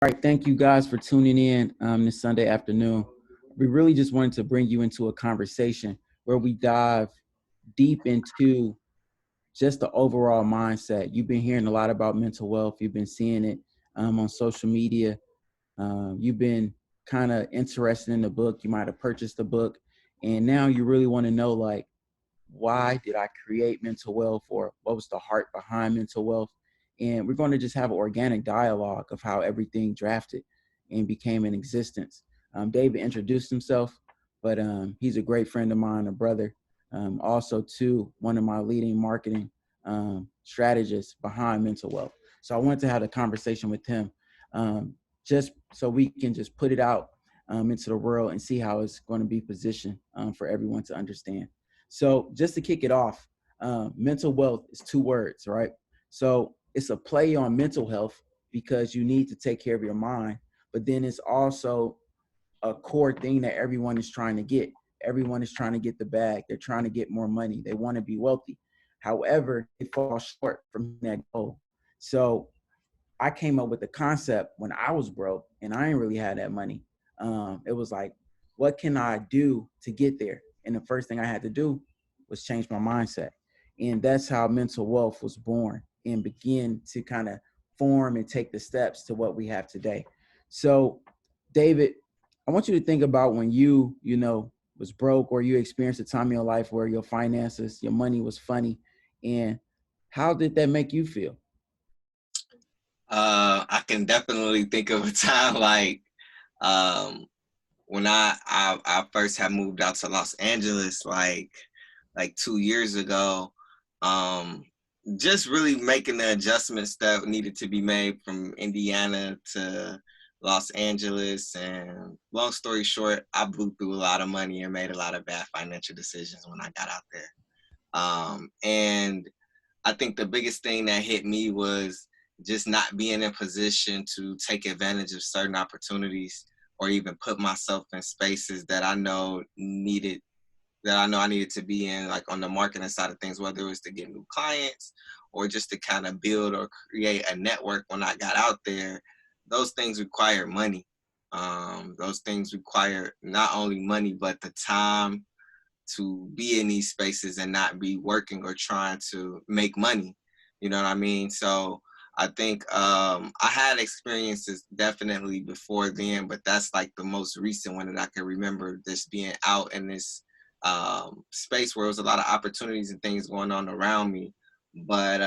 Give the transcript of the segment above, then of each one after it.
All right, thank you guys for tuning in this Sunday afternoon. We really just wanted to bring you into a conversation where we dive deep into just the overall mindset. You've been hearing a lot about mental wealth. You've been seeing it on social media. You've been kind of interested in the book. You might have purchased the book, and now you really want to know, like, why did I create mental wealth, or what was the heart behind mental wealth? And we're going to just have an organic dialogue of how everything drafted and became in existence. David introduced himself, but he's a great friend of mine, a brother. Also, too, one of my leading marketing strategists behind mental wealth. So I wanted to have a conversation with him, just so we can just put it out into the world and see how it's going to be positioned for everyone to understand. So just to kick it off, mental wealth is two words, right? So it's a play on mental health because you need to take care of your mind, but then it's also a core thing that everyone is trying to get. Everyone is trying to get the bag. They're trying to get more money. They want to be wealthy. However, it falls short from that goal. So I came up with the concept when I was broke and I didn't really have that money. It was like, what can I do to get there? And the first thing I had to do was change my mindset. And that's how mental wealth was born and begin to kind of form and take the steps to what we have today. So, David, I want you to think about when was broke, or you experienced a time in your life where your finances, your money was funny. And how did that make you feel? I can definitely think of a time like um, when I first had moved out to Los Angeles, like 2 years ago. Um, just really making the adjustments that needed to be made from Indiana to Los Angeles. And long story short, I blew through a lot of money and made a lot of bad financial decisions when I got out there. And I think the biggest thing that hit me was just not being in position to take advantage of certain opportunities or even put myself in spaces that I know I needed to be in, like on the marketing side of things, whether it was to get new clients or just to kind of build or create a network when I got out there. Those things require money. Those things require not only money, but the time to be in these spaces and not be working or trying to make money. You know what I mean? So I think I had experiences definitely before then, but that's like the most recent one that I can remember, just being out in this space where there was a lot of opportunities and things going on around me, but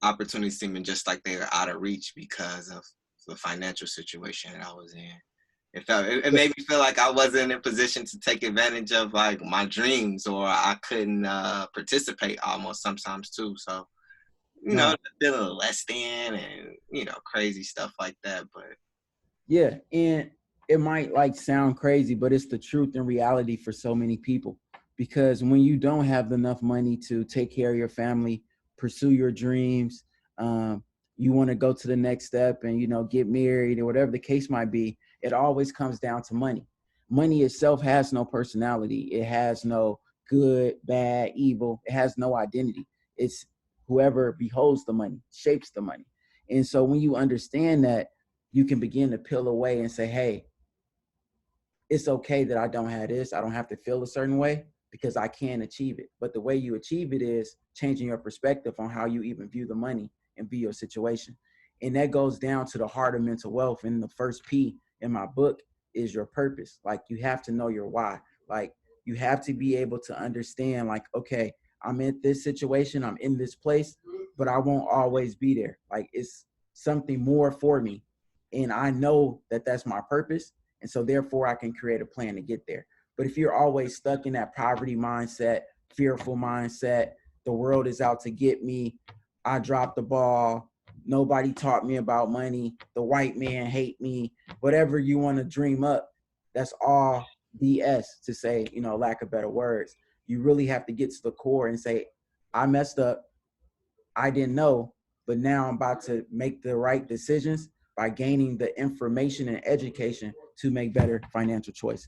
opportunities seeming just like they were out of reach because of the financial situation that I was in. It made me feel like I wasn't in a position to take advantage of like my dreams, or I couldn't participate almost sometimes too. So, No. feeling less than and, crazy stuff like that. But Yeah, and it might like sound crazy, but it's the truth and reality for so many people. Because when you don't have enough money to take care of your family, pursue your dreams, you want to go to the next step and get married or whatever the case might be, it always comes down to money. Money itself has no personality. It has no good, bad, evil. It has no identity. It's whoever beholds the money, shapes the money. And so when you understand that, you can begin to peel away and say, hey, it's okay that I don't have this. I don't have to feel a certain way because I can achieve it. But the way you achieve it is changing your perspective on how you even view the money and view your situation. And that goes down to the heart of mental wealth. And the first P in my book is your purpose. Like, you have to know your why. Like, you have to be able to understand, like, okay, I'm in this situation, I'm in this place, but I won't always be there. Like, it's something more for me. And I know that that's my purpose. And so therefore I can create a plan to get there. But if you're always stuck in that poverty mindset, fearful mindset, the world is out to get me, I dropped the ball, nobody taught me about money, the white man hate me, whatever you want to dream up, that's all BS, to say, lack of better words. You really have to get to the core and say, I messed up, I didn't know, but now I'm about to make the right decisions by gaining the information and education to make better financial choices.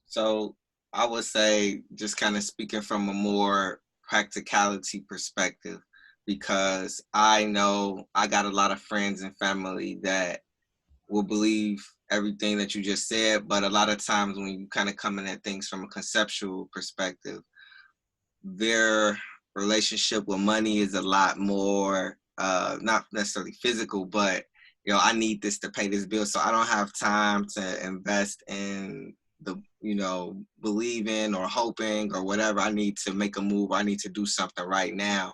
so I would say, just kind of speaking from a more practicality perspective, because I know I got a lot of friends and family that will believe everything that you just said, but a lot of times when you kind of come in at things from a conceptual perspective, their relationship with money is a lot more not necessarily physical, but I need this to pay this bill, so I don't have time to invest in the believing or hoping or whatever. I need to make a move. I need to do something right now.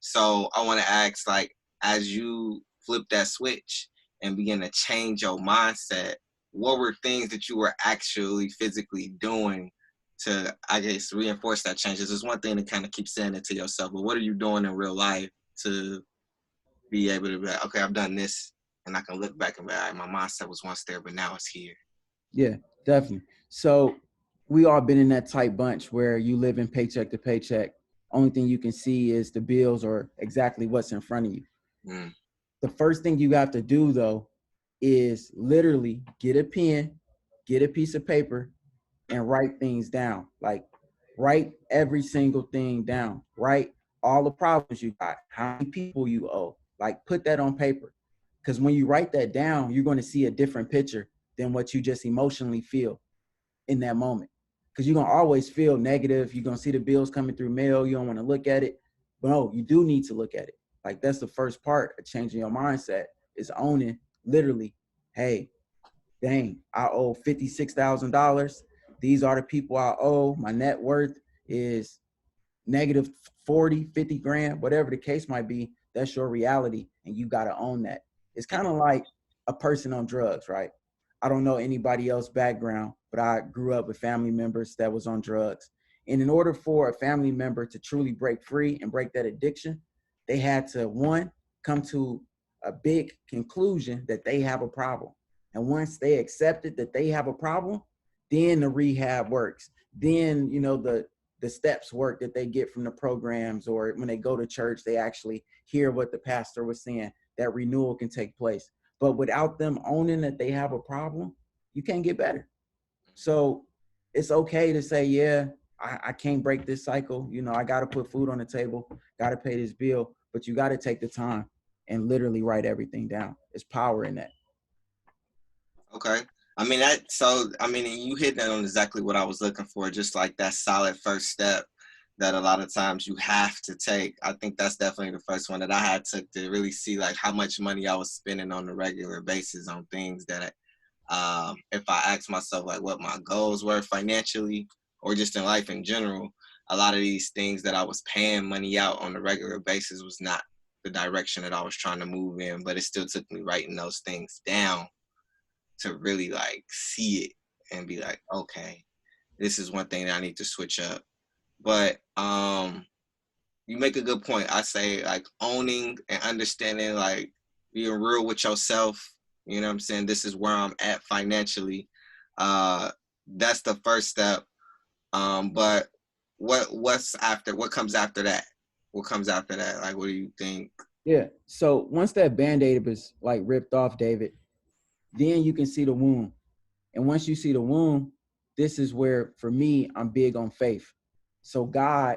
So I want to ask, like, as you flip that switch and begin to change your mindset, what were things that you were actually physically doing to, I guess, reinforce that change? It's one thing to kind of keep saying it to yourself, but what are you doing in real life to be able to be like, okay, I've done this, and I can look back and be like, my mindset was once there, but now it's here. Yeah, definitely. So we all been in that tight bunch where you live in paycheck to paycheck. Only thing you can see is the bills or exactly what's in front of you. Mm. The first thing you have to do though is literally get a pen, get a piece of paper, and write things down. Like write every single thing down. Write all the problems you got, how many people you owe. Like put that on paper. Because when you write that down, you're going to see a different picture than what you just emotionally feel in that moment. Because you're going to always feel negative. You're going to see the bills coming through mail. You don't want to look at it. But no, you do need to look at it. Like that's the first part of changing your mindset is owning literally, hey, dang, I owe $56,000. These are the people I owe. My net worth is negative 40, 50 grand, whatever the case might be. That's your reality. And you got to own that. It's kind of like a person on drugs, right? I don't know anybody else's background, but I grew up with family members that was on drugs. And in order for a family member to truly break free and break that addiction, they had to, one, come to a big conclusion that they have a problem. And once they accepted that they have a problem, then the rehab works. Then, the steps work that they get from the programs, or when they go to church, they actually hear what the pastor was saying, that renewal can take place. But without them owning that they have a problem, you can't get better. So it's okay to say, yeah, I can't break this cycle. I got to put food on the table, got to pay this bill, but you got to take the time and literally write everything down. There's power in that. Okay. And you hit that on exactly what I was looking for, just like that solid first step that a lot of times you have to take. I think that's definitely the first one that I had to really see like how much money I was spending on a regular basis on things that if I asked myself like what my goals were financially or just in life in general, a lot of these things that I was paying money out on a regular basis was not the direction that I was trying to move in, but it still took me writing those things down to really like see it and be like, okay, this is one thing that I need to switch up. But you make a good point. I say like owning and understanding, like being real with yourself. You know what I'm saying? This is where I'm at financially. That's the first step. But what's after? What comes after that? What comes after that? Like, what do you think? Yeah. So once that Band-Aid is like ripped off, David, then you can see the wound. And once you see the wound, this is where, for me, I'm big on faith. So God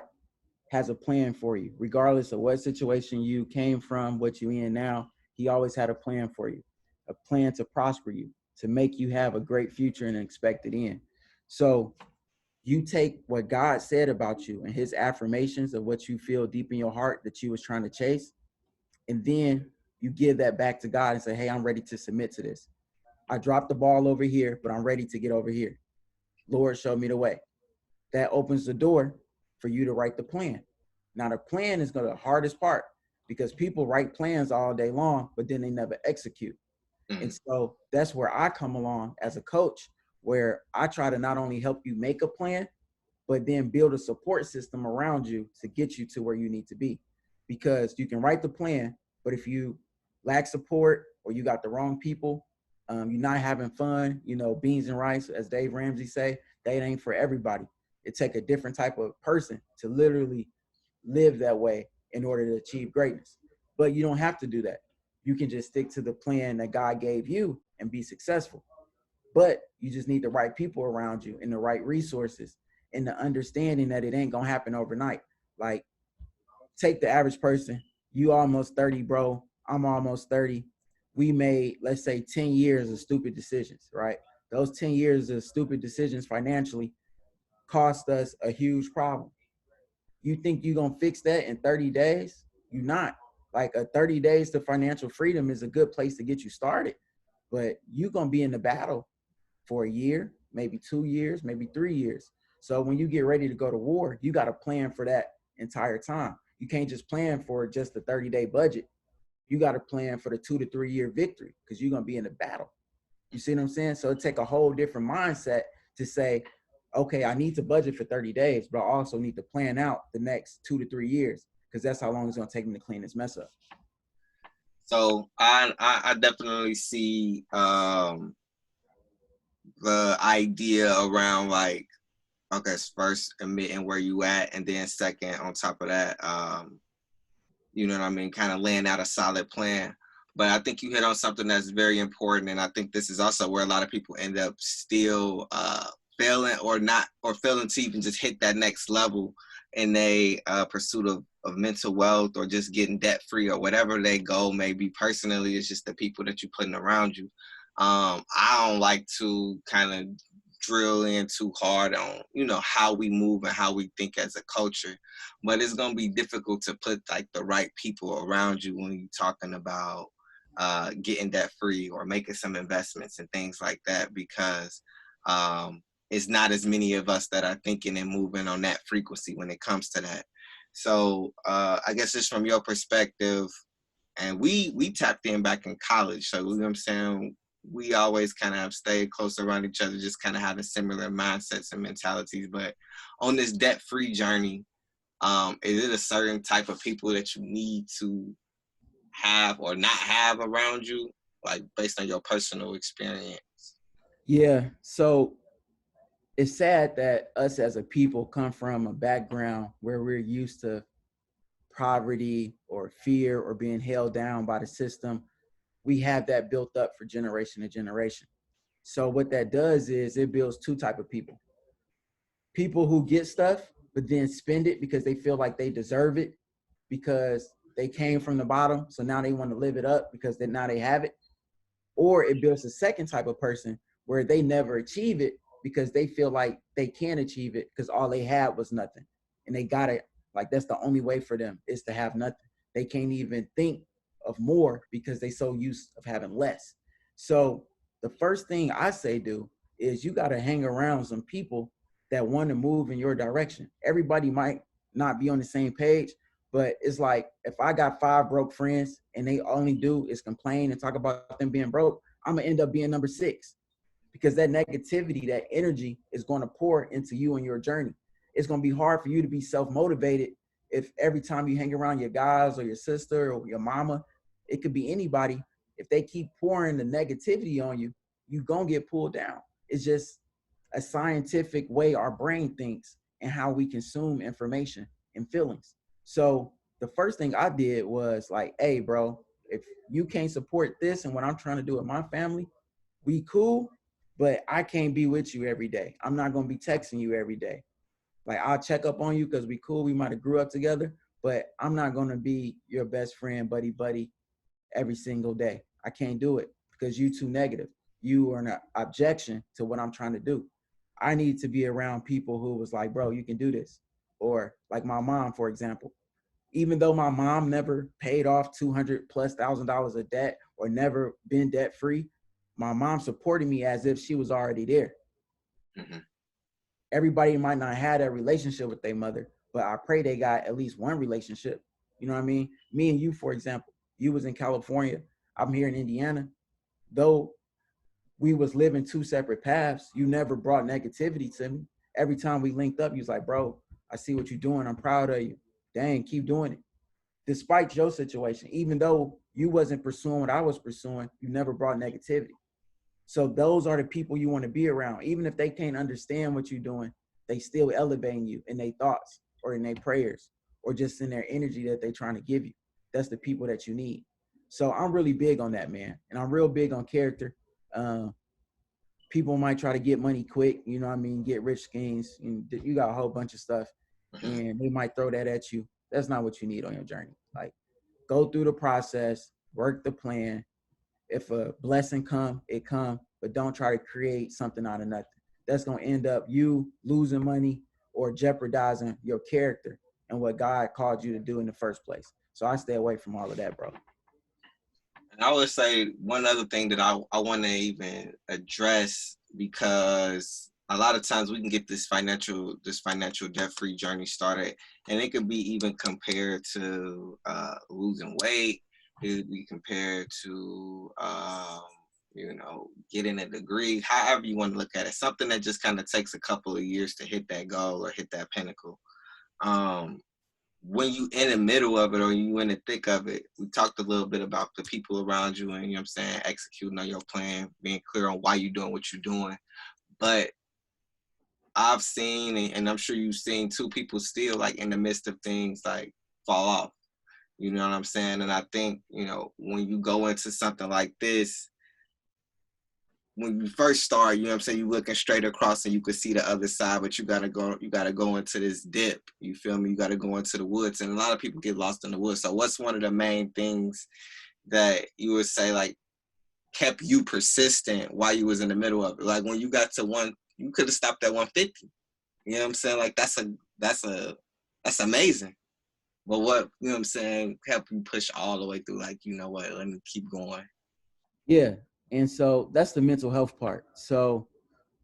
has a plan for you, regardless of what situation you came from, what you in now. He always had a plan for you, a plan to prosper you, to make you have a great future and an expected end. So you take what God said about you and his affirmations of what you feel deep in your heart that you was trying to chase, and then you give that back to God and say, hey, I'm ready to submit to this. I dropped the ball over here, but I'm ready to get over here. Lord, show me the way. That opens the door for you to write the plan. Now, the plan is the hardest part because people write plans all day long, but then they never execute. Mm-hmm. And so that's where I come along as a coach, where I try to not only help you make a plan, but then build a support system around you to get you to where you need to be. Because you can write the plan, but if you lack support or you got the wrong people, you're not having fun, beans and rice, as Dave Ramsey say, that ain't for everybody. It take a different type of person to literally live that way in order to achieve greatness. But you don't have to do that. You can just stick to the plan that God gave you and be successful. But you just need the right people around you and the right resources and the understanding that it ain't gonna happen overnight. Like, take the average person. You almost 30, bro. I'm almost 30. We made, let's say, 10 years of stupid decisions, right? Those 10 years of stupid decisions financially cost us a huge problem. You think you're going to fix that in 30 days? You're not. Like a 30 days to financial freedom is a good place to get you started, but you're going to be in the battle for a year, maybe 2 years, maybe 3 years. So when you get ready to go to war, you got to plan for that entire time. You can't just plan for just the 30-day budget. You got to plan for the 2 to 3 year victory because you're going to be in the battle. You see what I'm saying? So it take a whole different mindset to say, okay, I need to budget for 30 days, but I also need to plan out the next 2 to 3 years because that's how long it's going to take me to clean this mess up. So I definitely see the idea around like, okay, first admitting where you at, and then second on top of that, you know what I mean, kind of laying out a solid plan. But I think you hit on something that's very important, and I think this is also where a lot of people end up still failing or not, or failing to even just hit that next level in a pursuit of mental wealth or just getting debt free or whatever their goal may be. Personally, it's just the people that you're putting around you. I don't like to kind of drill in too hard on, you know, how we move and how we think as a culture, but it's going to be difficult to put like the right people around you when you're talking about getting debt free or making some investments and things like that, because it's not as many of us that are thinking and moving on that frequency when it comes to that. So I guess just from your perspective, and we tapped in back in college, so you know what I'm saying, we always kind of have stayed close around each other, just kind of having similar mindsets and mentalities. But on this debt-free journey, is it a certain type of people that you need to have or not have around you, like based on your personal experience? Yeah. So it's sad that us as a people come from a background where we're used to poverty or fear or being held down by the system. We have that built up for generation to generation. So what that does is it builds two type of people. People who get stuff, but then spend it because they feel like they deserve it because they came from the bottom. So now they want to live it up because now they have it. Or it builds a second type of person where they never achieve it because they feel like they can achieve it because all they had was nothing. And they got it. Like that's the only way for them is to have nothing. They can't even think of more because they so used of having less. So the first thing I say do is you got to hang around some people that want to move in your direction. Everybody might not be on the same page, but it's like if I got 5 broke friends and they only do is complain and talk about them being broke, I'm gonna end up being number 6 because that negativity, that energy is going to pour into you and your journey. It's going to be hard for you to be self-motivated if every time you hang around your guys or your sister or your mama, it could be anybody. If they keep pouring the negativity on you, you're going to get pulled down. It's just a scientific way our brain thinks and how we consume information and feelings. So the first thing I did was like, hey, bro, if you can't support this and what I'm trying to do with my family, we cool, but I can't be with you every day. I'm not going to be texting you every day. Like I'll check up on you because we cool. We might have grew up together, but I'm not going to be your best friend, buddy, every single day. I can't do it because you too negative. You are an objection to what I'm trying to do. I need to be around people who was like, bro, you can do this. Or like my mom, for example. Even though my mom never paid off $200,000+ of debt or never been debt free, my mom supported me as if she was already there. Mm-hmm. Everybody might not have that relationship with their mother, but I pray they got at least one relationship. You know what I mean? Me and you, for example, you was in California. I'm here in Indiana. Though we was living 2 separate paths, you never brought negativity to me. Every time we linked up, you was like, bro, I see what you're doing. I'm proud of you. Dang, keep doing it. Despite your situation, even though you wasn't pursuing what I was pursuing, you never brought negativity. So those are the people you want to be around. Even if they can't understand what you're doing, they still elevating you in their thoughts or in their prayers or just in their energy that they're trying to give you. That's the people that you need. So I'm really big on that, man. And I'm real big on character. People might try to get money quick, you know what I mean, get rich schemes. You got a whole bunch of stuff and they might throw that at you. That's not what you need on your journey. Like go through the process, work the plan. If a blessing come, it come, but don't try to create something out of nothing. That's going to end up you losing money or jeopardizing your character and what God called you to do in the first place. So I stay away from all of that, bro. And I would say one other thing that I want to even address, because a lot of times we can get this financial debt-free journey started, and it could be even compared to losing weight. It could be compared to getting a degree, however you want to look at it. Something that just kind of takes a couple of years to hit that goal or hit that pinnacle. When you in the middle of it or you in the thick of it, we talked a little bit about the people around you and, you know what I'm saying, executing on your plan, being clear on why you're doing what you're doing. But I've seen, and I'm sure you've seen too, people still like in the midst of things like fall off. You know what I'm saying? And I think, when you go into something like this, when you first start, you know what I'm saying, you looking straight across and you can see the other side, but you gotta go into this dip. You feel me? You gotta go into the woods. And a lot of people get lost in the woods. So what's one of the main things that you would say like kept you persistent while you was in the middle of it? Like when you got to you could have stopped at 150. You know what I'm saying? Like that's amazing. But what, you know what I'm saying, help you push all the way through, like, you know what, let me keep going. Yeah. And so that's the mental health part. So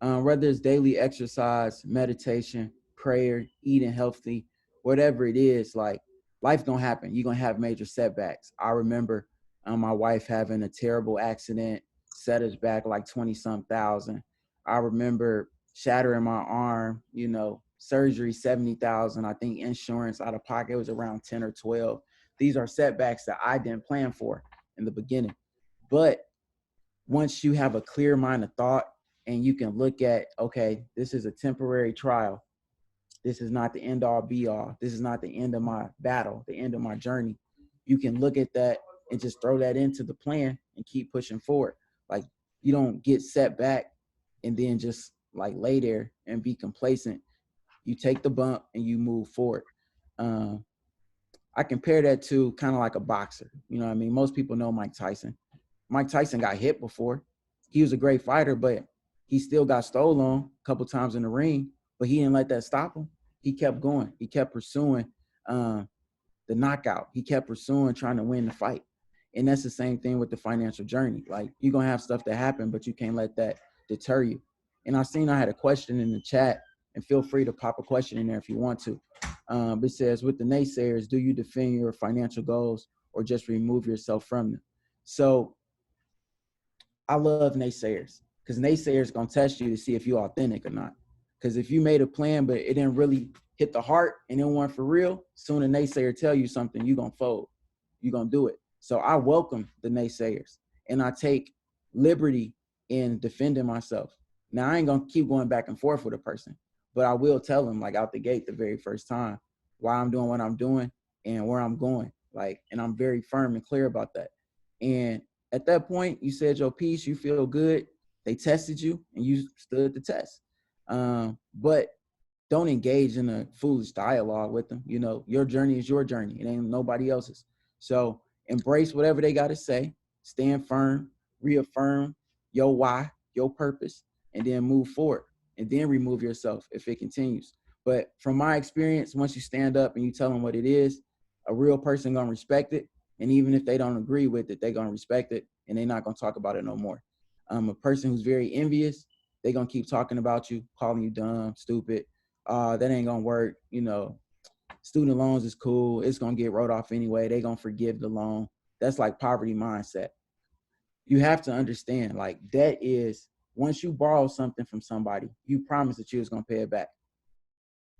whether it's daily exercise, meditation, prayer, eating healthy, whatever it is, like life gonna happen. You're gonna have major setbacks. I remember my wife having a terrible accident, set us back like 20 some thousand. I remember shattering my arm, surgery, 70,000. I think insurance out of pocket was around 10 or 12. These are setbacks that I didn't plan for in the beginning. But once you have a clear mind of thought and you can look at, okay, this is a temporary trial. This is not the end all be all. This is not the end of my battle, the end of my journey. You can look at that and just throw that into the plan and keep pushing forward. Like you don't get set back and then just like lay there and be complacent. You take the bump and you move forward. I compare that to kind of like a boxer. You know what I mean? Most people know Mike Tyson. Mike Tyson got hit before. He was a great fighter, but he still got stole on a couple times in the ring, but he didn't let that stop him. He kept going. He kept pursuing the knockout. He kept pursuing trying to win the fight. And that's the same thing with the financial journey. Like you're going to have stuff that happen, but you can't let that deter you. And I had a question in the chat, and feel free to pop a question in there if you want to. It says, with the naysayers, do you defend your financial goals or just remove yourself from them? So I love naysayers because naysayers going to test you to see if you're authentic or not. Because if you made a plan, but it didn't really hit the heart and it wasn't for real, soon a naysayer tell you something, you're going to fold. You're going to do it. So I welcome the naysayers and I take liberty in defending myself. Now, I ain't going to keep going back and forth with a person, but I will tell them like out the gate the very first time why I'm doing what I'm doing and where I'm going. Like, and I'm very firm and clear about that. And at that point, you said your piece, you feel good. They tested you and you stood the test. But don't engage in a foolish dialogue with them. You know, your journey is your journey. It ain't nobody else's. So embrace whatever they got to say, stand firm, reaffirm your why, your purpose, and then move forward and then remove yourself if it continues. But from my experience, once you stand up and you tell them what it is, a real person gonna respect it. And even if they don't agree with it, they're gonna respect it and they're not gonna talk about it no more. A person who's very envious, they're gonna keep talking about you, calling you dumb, stupid. That ain't gonna work. You know, student loans is cool. It's gonna get wrote off anyway. They gonna forgive the loan. That's like poverty mindset. You have to understand, like debt is once you borrow something from somebody, you promise that you was gonna pay it back.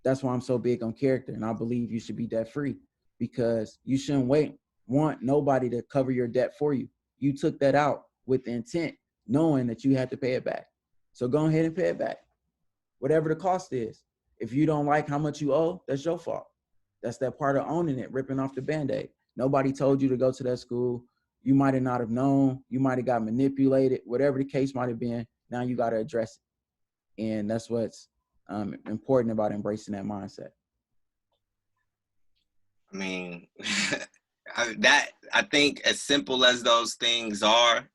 That's why I'm so big on character, and I believe you should be debt free because you shouldn't want nobody to cover your debt for you. You took that out with the intent, knowing that you had to pay it back. So go ahead and pay it back, whatever the cost is. If you don't like how much you owe, that's your fault. That's that part of owning it, ripping off the Band-Aid. Nobody told you to go to that school. You might have not have known. You might have got manipulated. Whatever the case might have been, now you got to address it. And that's what's important about embracing that mindset. I mean, I think as simple as those things are,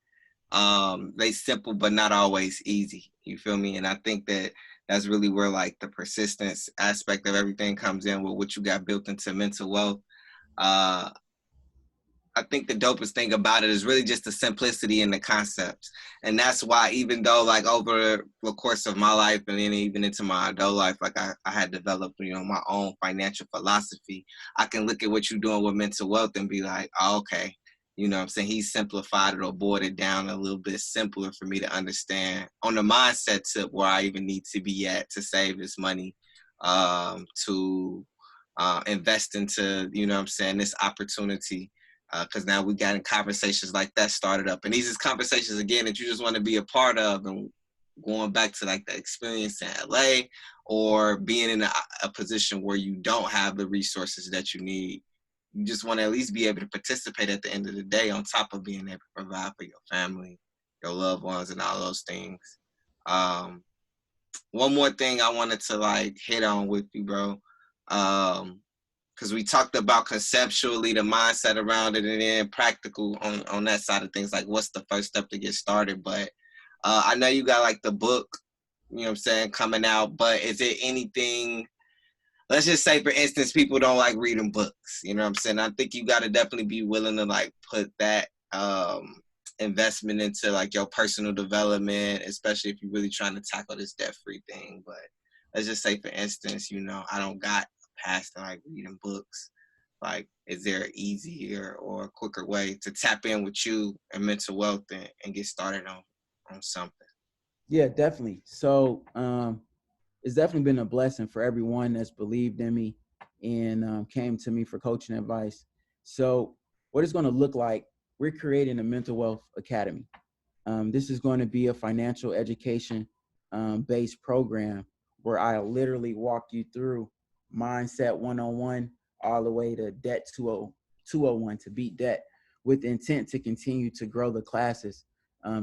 they simple but not always easy. You feel me? And I think that that's really where like the persistence aspect of everything comes in with what you got built into mental wealth. Uh, I think the dopest thing about it is really just the simplicity in the concepts. And that's why even though like over the course of my life and then even into my adult life, like I had developed, my own financial philosophy, I can look at what you're doing with mental wealth and be like, oh, okay, what I'm saying? He's simplified it or boiled it down a little bit simpler for me to understand on the mindset tip where I even need to be at to save this money, to invest into, what I'm saying, this opportunity, because now we got in conversations like that started up. And these is conversations, again, that you just want to be a part of. And going back to like the experience in LA or being in a position where you don't have the resources that you need, you just want to at least be able to participate at the end of the day on top of being able to provide for your family, your loved ones, and all those things. One more thing I wanted to like hit on with you, bro. Because we talked about conceptually the mindset around it and then practical on that side of things, like what's the first step to get started. But I know you got like the book, coming out, but is it anything, let's just say for instance, people don't like reading books, I think you got to definitely be willing to like put that investment into like your personal development, especially if you're really trying to tackle this debt-free thing. But let's just say for instance, I don't got past like reading books. Like, is there an easier or a quicker way to tap in with you and mental wealth and get started on something? Yeah, definitely. So it's definitely been a blessing for everyone that's believed in me and came to me for coaching advice. So what it's going to look like, we're creating a mental wealth academy. This is going to be a financial education based program where I literally walk you through mindset 101 all the way to debt 201 to beat debt, with intent to continue to grow the classes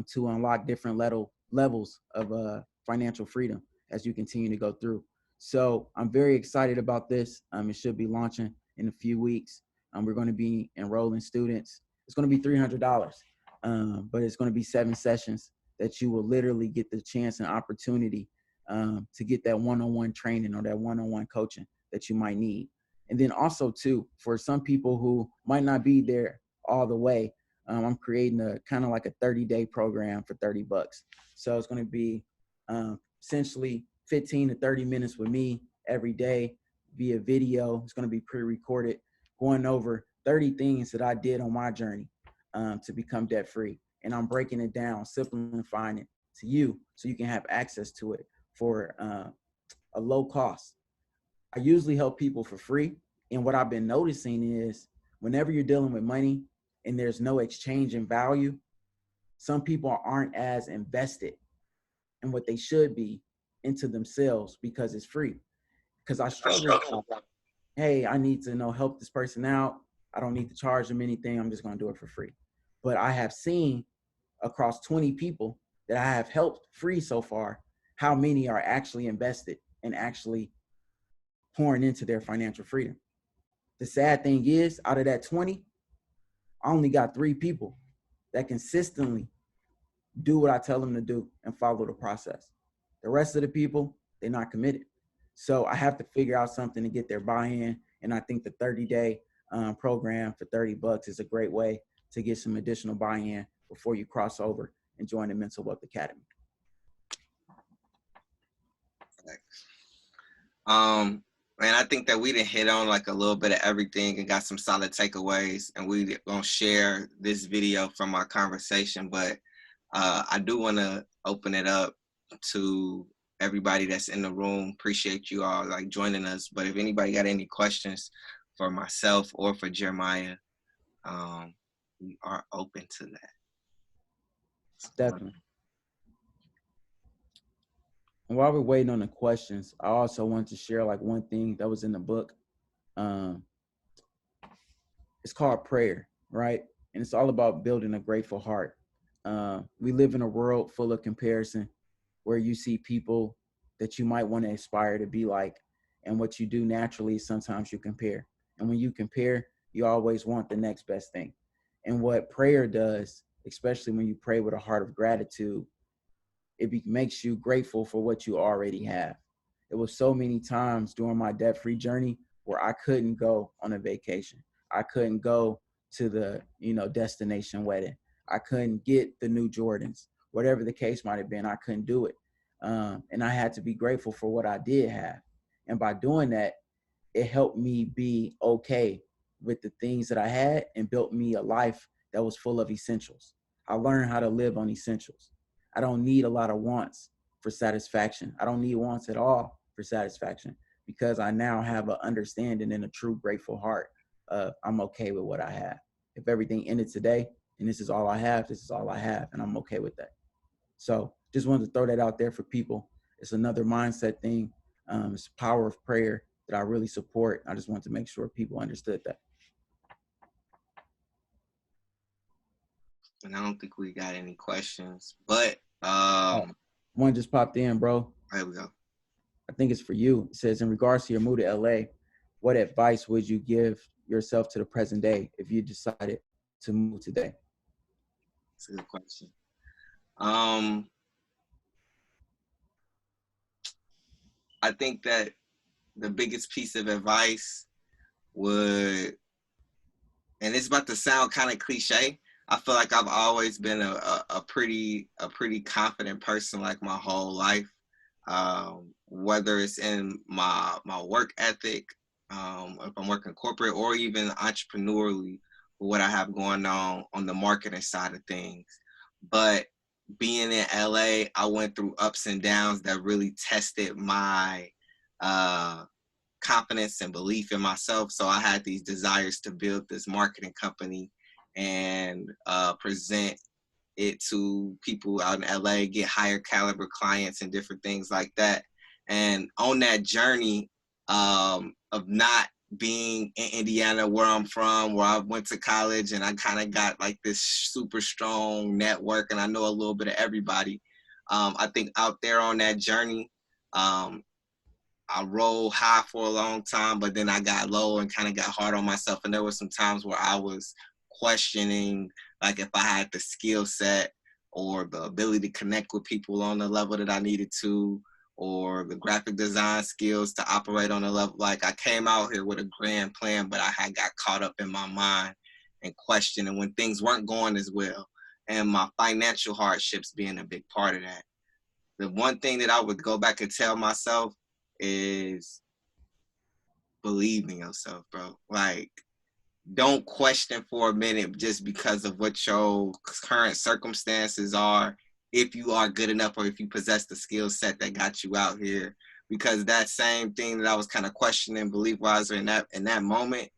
to unlock different levels of financial freedom as you continue to go through. So I'm very excited about this. It should be launching in a few weeks. We're going to be enrolling students. It's going to be $300, but it's going to be 7 sessions that you will literally get the chance and opportunity to get that one-on-one training or that one-on-one coaching that you might need. And then also too, for some people who might not be there all the way, I'm creating a kind of like a 30-day program for $30. So it's going to be essentially 15 to 30 minutes with me every day via video. It's going to be pre-recorded, going over 30 things that I did on my journey to become debt free. And I'm breaking it down, simplifying it to you so you can have access to it for a low cost. I usually help people for free. And what I've been noticing is whenever you're dealing with money and there's no exchange in value, some people aren't as invested in what they should be into themselves because it's free. Because I struggle, hey, I need to help this person out. I don't need to charge them anything. I'm just going to do it for free. But I have seen across 20 people that I have helped free so far, how many are actually invested and actually pouring into their financial freedom. The sad thing is, out of that 20, I only got 3 people that consistently do what I tell them to do and follow the process. The rest of the people, they're not committed. So I have to figure out something to get their buy-in. And I think the 30-day program for $30 is a great way to get some additional buy-in before you cross over and join the Mental Wealth Academy. And I think that we done hit on like a little bit of everything and got some solid takeaways, and we gonna share this video from our conversation. But I do want to open it up to everybody that's in the room. Appreciate you all like joining us. But if anybody got any questions for myself or for Jeremiah, we are open to that. Definitely. And while we're waiting on the questions, I also want to share like one thing that was in the book. It's called prayer, right? And it's all about building a grateful heart. We live in a world full of comparison where you see people that you might want to aspire to be like. And what you do naturally is sometimes you compare. And when you compare, You always want the next best thing. And what prayer does, especially when you pray with a heart of gratitude, makes you grateful for what you already have. It was so many times during my debt-free journey where I couldn't go on a vacation. I couldn't go to the, destination wedding. I couldn't get the new Jordans, whatever the case might have been. I couldn't do it. And I had to be grateful for what I did have. And by doing that, it helped me be okay with the things that I had and built me a life that was full of essentials. I learned how to live on essentials. I don't need a lot of wants for satisfaction. I don't need wants at all for satisfaction because I now have an understanding and a true grateful heart of I'm okay with what I have. If everything ended today and this is all I have, this is all I have, and I'm okay with that. So just wanted to throw that out there for people. It's another mindset thing. It's the power of prayer that I really support. I just want to make sure people understood that. And I don't think we got any questions, but one just popped in, bro. Here we go. I think it's for you. It says, in regards to your move to LA, what advice would you give yourself to the present day if you decided to move today? That's a good question. I think that the biggest piece of advice would, and it's about to sound kind of cliche, I feel like I've always been a pretty confident person like my whole life. Whether it's in my work ethic, if I'm working corporate or even entrepreneurially, what I have going on the marketing side of things. But being in LA, I went through ups and downs that really tested my confidence and belief in myself. So I had these desires to build this marketing company and present it to people out in LA, get higher caliber clients and different things like that. And on that journey of not being in Indiana, where I'm from, where I went to college, and I kind of got like this super strong network and I know a little bit of everybody. I think out there on that journey, I rolled high for a long time, but then I got low and kind of got hard on myself. And there were some times where I was questioning, like if I had the skill set or the ability to connect with people on the level that I needed to, or the graphic design skills to operate on a level. Like I came out here with a grand plan, but I had got caught up in my mind and questioning when things weren't going as well. And my financial hardships being a big part of that. The one thing that I would go back and tell myself is believe in yourself, bro. Like, don't question for a minute just because of what your current circumstances are, if you are good enough or if you possess the skill set that got you out here. Because that same thing that I was kind of questioning belief-wise in that moment,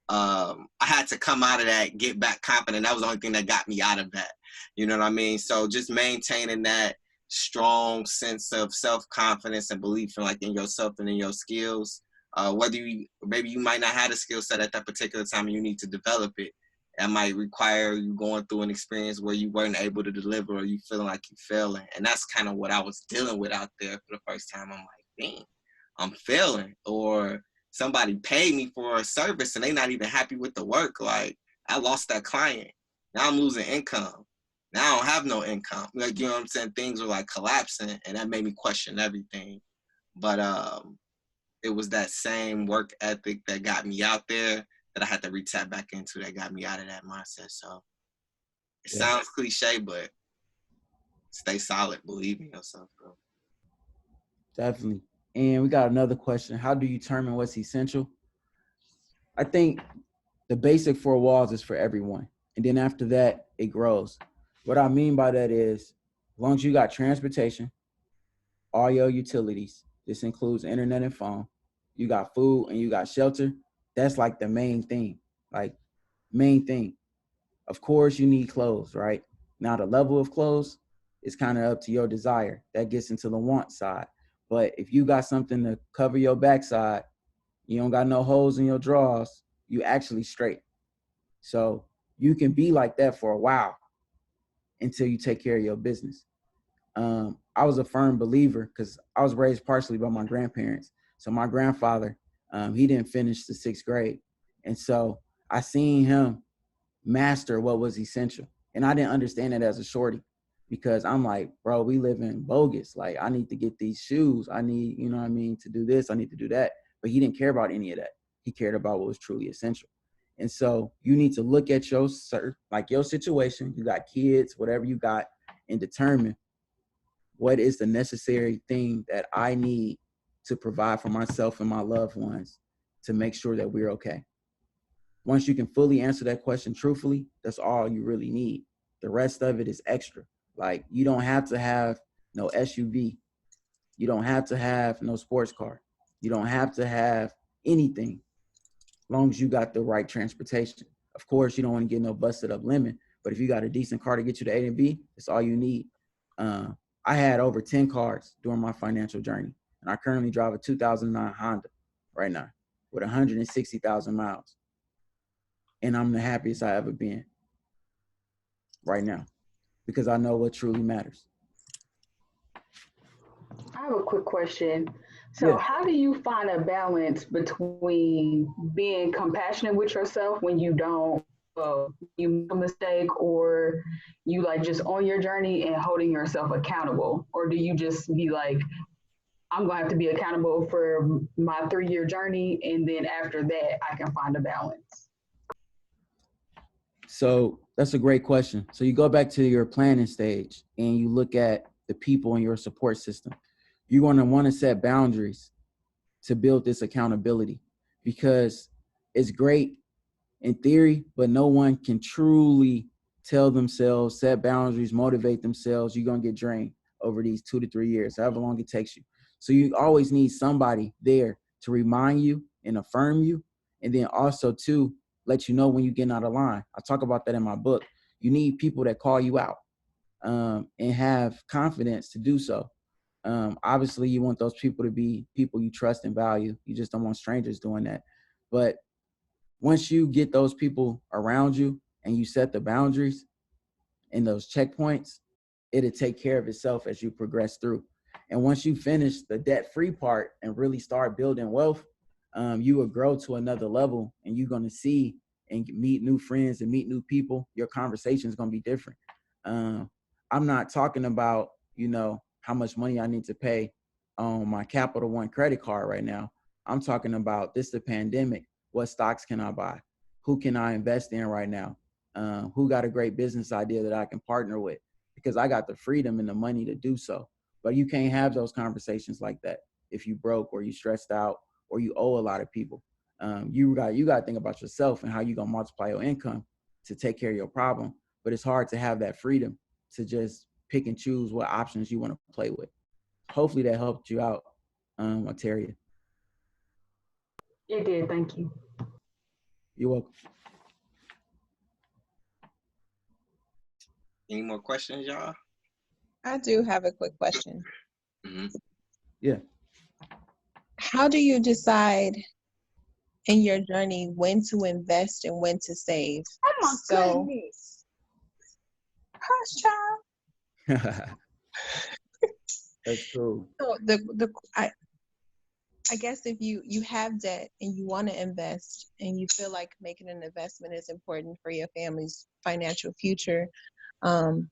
I had to come out of that, get back confident. That was the only thing that got me out of that. You know what I mean? So just maintaining that strong sense of self-confidence and belief in yourself and in your skills. Whether maybe you might not have a skill set at that particular time and you need to develop it. That might require you going through an experience where you weren't able to deliver or you feeling like you're failing. And that's kind of what I was dealing with out there for the first time. I'm like, dang, I'm failing. Or somebody paid me for a service and they not even happy with the work. Like, I lost that client. Now I'm losing income. Now I don't have no income. Like, you know what I'm saying? Things were like collapsing and that made me question everything. But it was that same work ethic that got me out there that I had to re-tap back into that got me out of that mindset. So it sounds cliche, but stay solid. Believe in yourself, bro. Definitely. And we got another question. How do you determine what's essential? I think the basic four walls is for everyone. And then after that, it grows. What I mean by that is, as long as you got transportation, all your utilities, this includes internet and phone, you got food and you got shelter, that's like the main thing. Like, main thing. Of course, you need clothes, right? Now, the level of clothes is kind of up to your desire. That gets into the want side. But if you got something to cover your backside, you don't got no holes in your drawers, you actually straight. So you can be like that for a while until you take care of your business. I was a firm believer because I was raised partially by my grandparents. So my grandfather, he didn't finish the 6th grade. And so I seen him master what was essential. And I didn't understand it as a shorty because I'm like, bro, we live in bogus. Like, I need to get these shoes. I need, you know what I mean, to do this. I need to do that. But he didn't care about any of that. He cared about what was truly essential. And so you need to look at your situation. You got kids, whatever you got, and determine what is the necessary thing that I need to provide for myself and my loved ones to make sure that we're okay. Once you can fully answer that question truthfully, that's all you really need. The rest of it is extra. Like, you don't have to have no SUV. You don't have to have no sports car. You don't have to have anything as long as you got the right transportation. Of course, you don't want to get no busted up lemon, but if you got a decent car to get you to A and B, that's all you need. I had over 10 cars during my financial journey, and I currently drive a 2009 Honda right now with 160,000 miles. And I'm the happiest I ever been right now because I know what truly matters. I have a quick question. So, Yeah. how do you find a balance between being compassionate with yourself when you don't, you make a mistake, or you like just on your journey and holding yourself accountable? Or do you just be like, I'm going to have to be accountable for my 3-year journey, and then after that, I can find a balance? So that's a great question. So you go back to your planning stage and you look at the people in your support system. You're going to want to set boundaries to build this accountability, because it's great in theory, but no one can truly tell themselves, set boundaries, motivate themselves. You're going to get drained over these 2 to 3 years, however long it takes you. So you always need somebody there to remind you and affirm you, and then also to let you know when you're getting out of line. I talk about that in my book. You need people that call you out and have confidence to do so. Obviously, you want those people to be people you trust and value. You just don't want strangers doing that. But once you get those people around you and you set the boundaries and those checkpoints, it'll take care of itself as you progress through. And once you finish the debt-free part and really start building wealth, you will grow to another level, and you're going to see and meet new friends and meet new people. Your conversation is going to be different. I'm not talking about, how much money I need to pay on my Capital One credit card right now. I'm talking about this, the pandemic. What stocks can I buy? Who can I invest in right now? Who got a great business idea that I can partner with? Because I got the freedom and the money to do so. But you can't have those conversations like that if you broke or you stressed out or you owe a lot of people. You got to think about yourself and how you're going to multiply your income to take care of your problem. But it's hard to have that freedom to just pick and choose what options you want to play with. Hopefully that helped you out, Ontaria. It did. Thank you. You're welcome. Any more questions, y'all? I do have a quick question. Mm-hmm. Yeah. How do you decide in your journey when to invest and when to save? Oh my goodness. Hush, child. That's true. So I guess if you have debt and you want to invest and you feel like making an investment is important for your family's financial future, I'm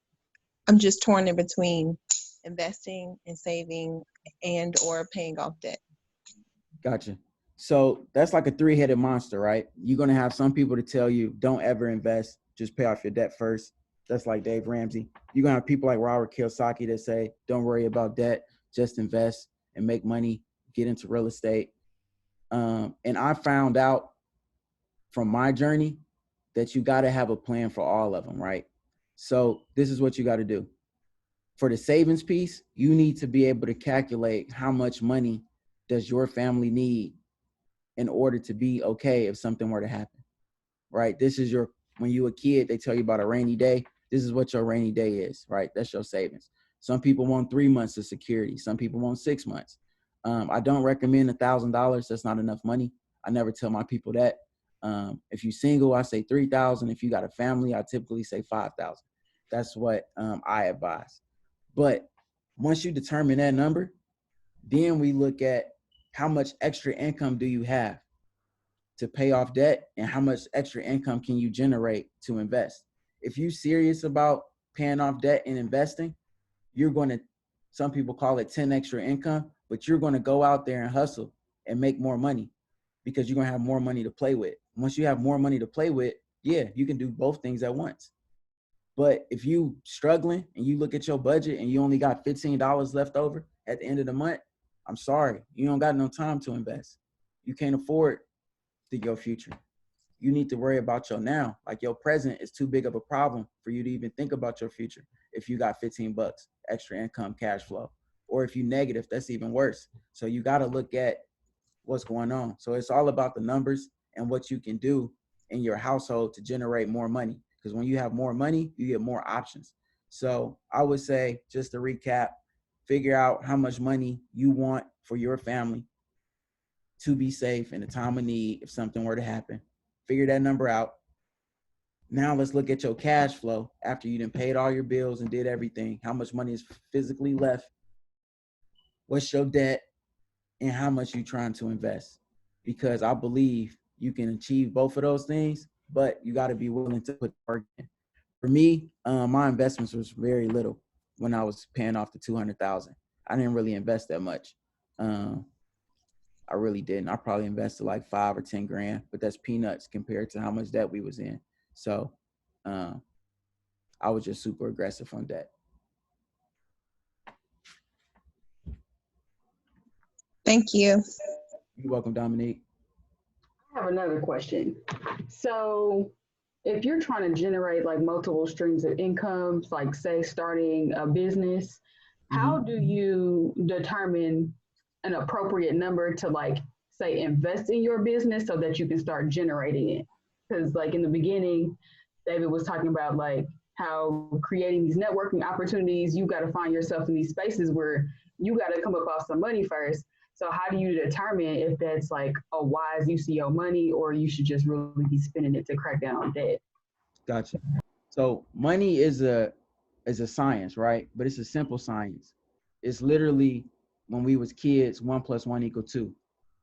just torn in between investing and saving and or paying off debt. Gotcha. So that's like a three-headed monster, right? You're going to have some people to tell you, don't ever invest, just pay off your debt first. That's like Dave Ramsey. You're going to have people like Robert Kiyosaki that say, don't worry about debt, just invest and make money, get into real estate. And I found out from my journey that you got to have a plan for all of them, right? So this is what you got to do. For the savings piece, you need to be able to calculate how much money does your family need in order to be okay if something were to happen, right? This is when you a kid, they tell you about a rainy day. This is what your rainy day is, right? That's your savings. Some people want 3 months of security. Some people want 6 months. I don't recommend $1,000. That's not enough money. I never tell my people that. If you're single, I say 3,000. If you got a family, I typically say 5,000. That's what I advise. But once you determine that number, then we look at how much extra income do you have? to pay off debt and how much extra income can you generate to invest. If you're serious about paying off debt and investing, you're going to, some people call it 10 extra income, but you're going to go out there and hustle and make more money because you're going to have more money to play with. Once you have more money to play with, yeah, you can do both things at once. But if you struggling and you look at your budget and you only got $15 left over at the end of the month, I'm sorry, you don't got no time to invest. You can't afford your future. You need to worry about your now. Like your present is too big of a problem for you to even think about your future. If you got 15 bucks extra income, cash flow, or if you negative, that's even worse. So you got to look at what's going on. So it's all about the numbers and what you can do in your household to generate more money. Because when you have more money, you get more options. So I would say, just to recap, figure out how much money you want for your family to be safe in a time of need if something were to happen. Figure that number out. Now let's look at your cash flow after you done paid all your bills and did everything. How much money is physically left? What's your debt? And how much you trying to invest? Because I believe you can achieve both of those things, but you got to be willing to put work in. For me, my investments was very little when I was paying off the $200,000. I didn't really invest that much. I really didn't. I probably invested like 5 or 10 grand, but that's peanuts compared to how much debt we was in. So I was just super aggressive on debt. Thank you. You're welcome, Dominique. I have another question. So if you're trying to generate like multiple streams of incomes, like say starting a business, how do you determine an appropriate number to like say invest in your business so that you can start generating it? Because like in the beginning, David was talking about like how creating these networking opportunities, you got to find yourself in these spaces where you got to come up off some money first. So how do you determine if that's like a wise use of your money or you should just really be spending it to crack down on debt? Gotcha. So money is a science, right? But it's a simple science. It's literally when we was kids, 1 + 1 = 2,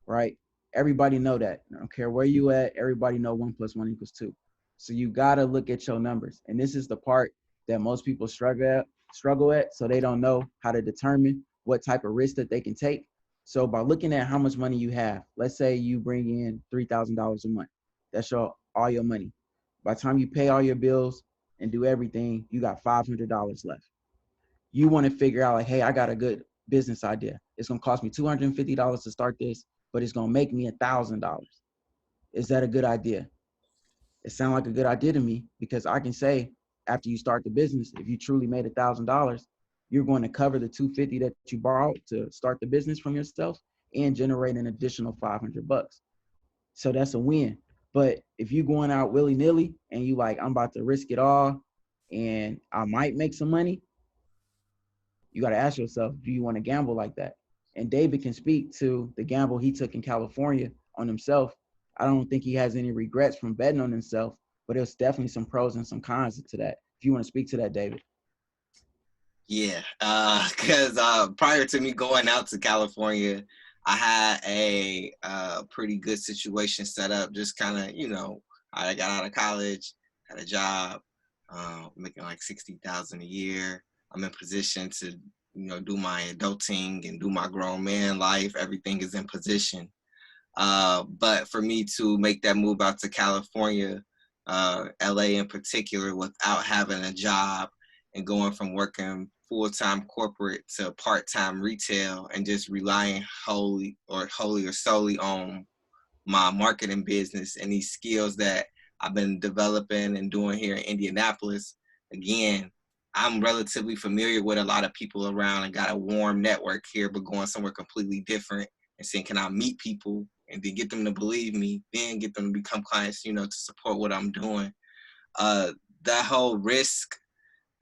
right? Everybody know that. I don't care where you at. Everybody know 1 + 1 = 2. So you gotta look at your numbers, and this is the part that most people struggle at. So they don't know how to determine what type of risk that they can take. So by looking at how much money you have, let's say you bring in $3,000 a month. That's all your money. By the time you pay all your bills and do everything, you got $500 left. You want to figure out like, hey, I got a good business idea. It's going to cost me $250 to start this, but it's going to make me $1,000. Is that a good idea? It sounds like a good idea to me because I can say after you start the business, if you truly made $1,000, you're going to cover the $250 that you borrowed to start the business from yourself and generate an additional $500. So that's a win. But if you're going out willy-nilly and you like, I'm about to risk it all and I might make some money, you got to ask yourself, do you want to gamble like that? And David can speak to the gamble he took in California on himself. I don't think he has any regrets from betting on himself, but there's definitely some pros and some cons to that. If you want to speak to that, David. Yeah, because prior to me going out to California, I had a pretty good situation set up. Just kind of, I got out of college, had a job, making like $60,000 a year. I'm in position to, do my adulting and do my grown man life. Everything is in position. But for me to make that move out to California, LA in particular, without having a job and going from working full-time corporate to part-time retail and just relying wholly or solely on my marketing business and these skills that I've been developing and doing here in Indianapolis. Again, I'm relatively familiar with a lot of people around and got a warm network here, but going somewhere completely different and saying, can I meet people and then get them to believe me, then get them to become clients, to support what I'm doing. That whole risk,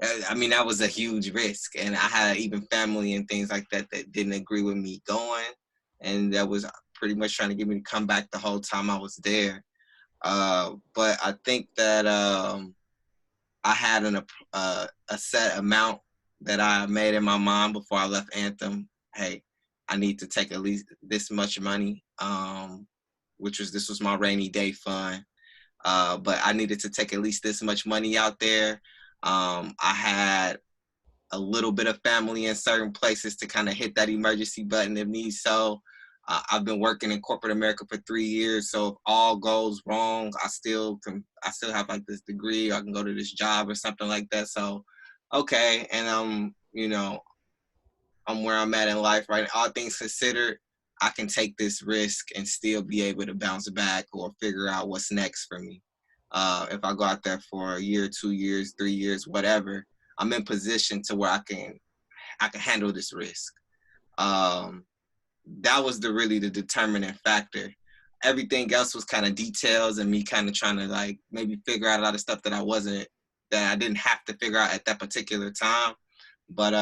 that was a huge risk. And I had even family and things like that that didn't agree with me going. And that was pretty much trying to get me to come back the whole time I was there. But I think that I had a set amount that I made in my mind before I left Anthem. Hey, I need to take at least this much money this was my rainy day fund. But I needed to take at least this much money out there. I had a little bit of family in certain places to kind of hit that emergency button if need so. I've been working in corporate America for 3 years, so if all goes wrong, I still have like this degree. I can go to this job or something like that. So, okay, and I'm where I'm at in life, right? All things considered, I can take this risk and still be able to bounce back or figure out what's next for me. If I go out there for a year, 2 years, 3 years, whatever, I'm in position to where I can handle this risk. That was really the determining factor. Everything else was kind of details and me kind of trying to like maybe figure out a lot of stuff that I didn't have to figure out at that particular time. But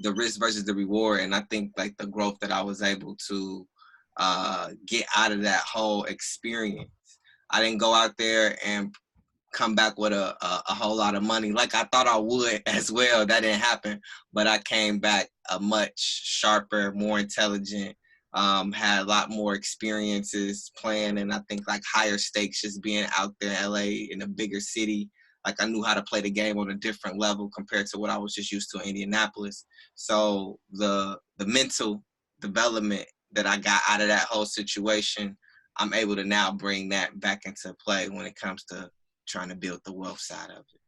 the risk versus the reward, and I think like the growth that I was able to get out of that whole experience. I didn't go out there and come back with a whole lot of money like I thought I would as well. That didn't happen, but I came back a much sharper, more intelligent, had a lot more experiences playing, and I think like higher stakes just being out there in LA in a bigger city. Like I knew how to play the game on a different level compared to what I was just used to in Indianapolis. So the mental development that I got out of that whole situation, I'm able to now bring that back into play when it comes to trying to build the wealth side of it.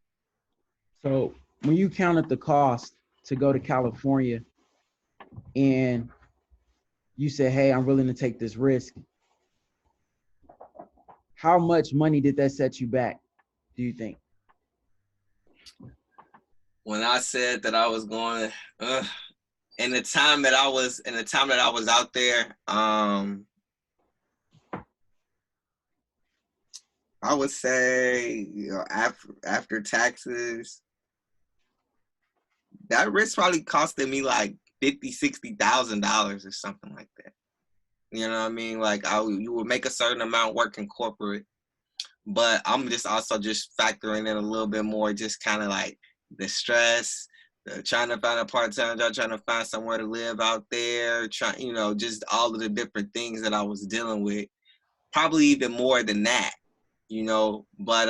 So when you counted the cost to go to California and you said, hey, I'm willing to take this risk, how much money did that set you back, do you think? When I said that I was going, in the time that I was out there, I would say, after taxes, that risk probably costed me like $50,000-$60,000 or something like that. You know what I mean? Like you would make a certain amount working corporate, but I'm just also just factoring in a little bit more, just kind of like the stress, trying to find a part-time job, trying to find somewhere to live out there, just all of the different things that I was dealing with. Probably even more than that, but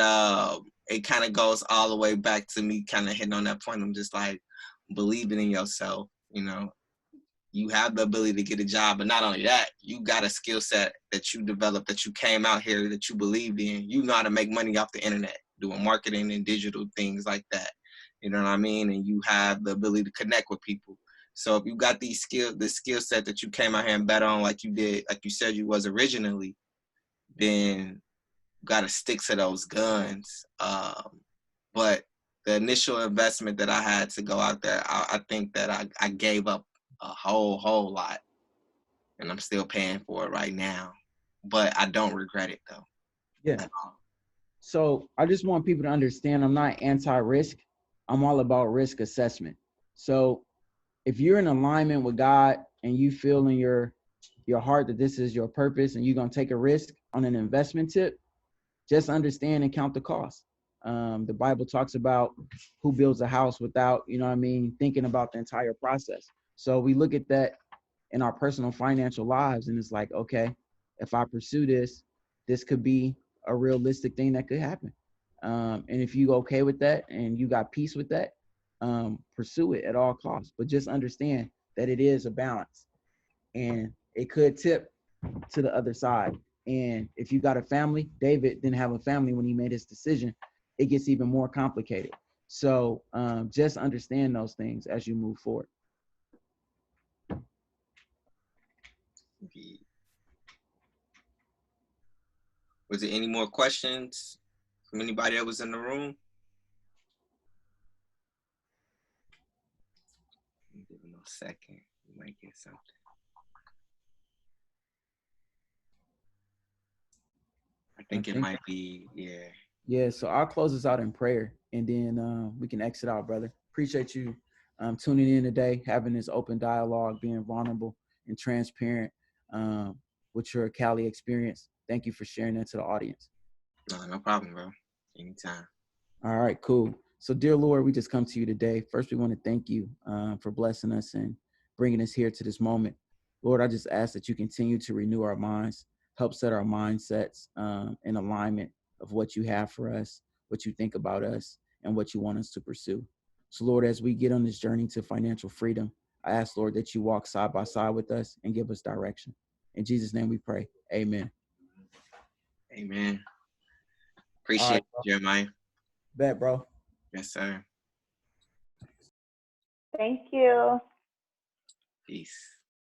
it kind of goes all the way back to me kind of hitting on that point. I'm just like believing in yourself, you have the ability to get a job, but not only that, you got a skill set that you developed, that you came out here, that you believed in. You know how to make money off the internet, doing marketing and digital things like that. You know what I mean? And you have the ability to connect with people. So if you got the skill set that you came out here and bet on, like you did, like you said you was originally, then you got to stick to those guns. But the initial investment that I had to go out there, I think that I gave up a whole lot, and I'm still paying for it right now, but I don't regret it though. Yeah. So I just want people to understand I'm not anti-risk. I'm all about risk assessment. So if you're in alignment with God and you feel in your heart that this is your purpose and you're going to take a risk on an investment tip, just understand and count the cost. The Bible talks about who builds a house without, thinking about the entire process. So we look at that in our personal financial lives, and it's like, okay, if I pursue this, this could be a realistic thing that could happen. And if you okay with that and you got peace with that, pursue it at all costs. But just understand that it is a balance, and it could tip to the other side. And if you got a family, David didn't have a family when he made his decision. It gets even more complicated. So just understand those things as you move forward. Was there any more questions from anybody that was in the room? Give me a second. We might get something. I think it might be, yeah. Yeah, so I'll close this out in prayer, and then we can exit out, brother. Appreciate you tuning in today, having this open dialogue, being vulnerable and transparent with your Cali experience. Thank you for sharing that to the audience. No problem, bro. Anytime. All right, cool. So, dear Lord, we just come to you today. First, we want to thank you for blessing us and bringing us here to this moment. Lord, I just ask that you continue to renew our minds, help set our mindsets in alignment of what you have for us, what you think about us, and what you want us to pursue. So, Lord, as we get on this journey to financial freedom, I ask, Lord, that you walk side by side with us and give us direction. In Jesus' name we pray. Amen. Amen. All Appreciate right, it, Jeremiah. bet, bro. Yes, sir. Thank you. Peace.